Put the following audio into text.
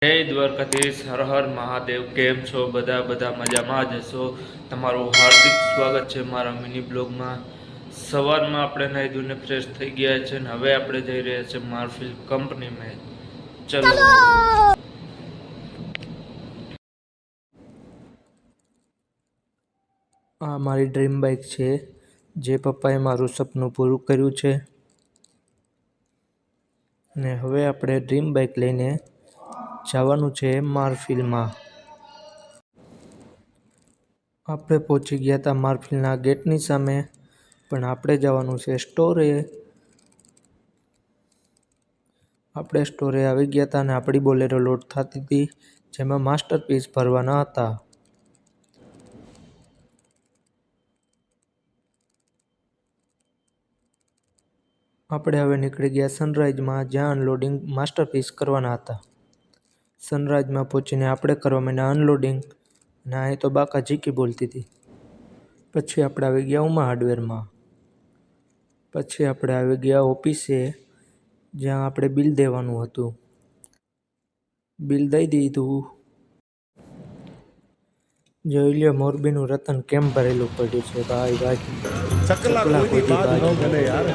જય દ્વારકાધીશ, હર હર મહાદેવ. કેમ છો બધા મજામાં જ હશો. તમારું હાર્દિક સ્વાગત છે મારા મિની બ્લોગમાં. સવારમાં આપણે નાહી ધોઈને ફ્રેશ થઈ ગયા છે ને હવે આપણે જઈ રહ્યા છીએ માર્ફિલ કંપનીમાં. ચલો. આ મારી ડ્રીમ બાઇક છે, જે પપ્પાએ મારું સપનું પૂરું કર્યું છે. ને હવે આપણે ડ્રીમ બાઇક લઈને જવાનું છે માર્ફિલમાં. આપણે પહોંચી ગયા હતા માર્ફિલના ગેટની સામે, પણ આપણે જવાનું છે સ્ટોરે. આપણે સ્ટોરે આવી ગયા હતા અને આપણી બોલેરો લોડ થતી હતી, જેમાં માસ્ટરપીસ ભરવાના હતા. આપણે હવે નીકળી ગયા સનરાઈઝમાં, જ્યાં અનલોડિંગ માસ્ટરપીસ કરવાના હતા. સનરાઈઝમાં પહોંચીને આપણે કરવા માંડ્યા અનલોડિંગ, અને અહીં તો બાકા ઝીકી બોલતી હતી. પછી આપણે આવી ગયા ઉમા હાર્ડવેરમાં. પછી આપણે આવી ગયા ઓફિસે, જ્યાં આપણે બિલ દેવાનું હતું. બિલ દઈ દીધું. જોઈ લ્યો મોરબીનું રતન કેમ ભરેલું પડ્યું છે ભાઈ. ચકલા કોઈ બાત ન બને યાર.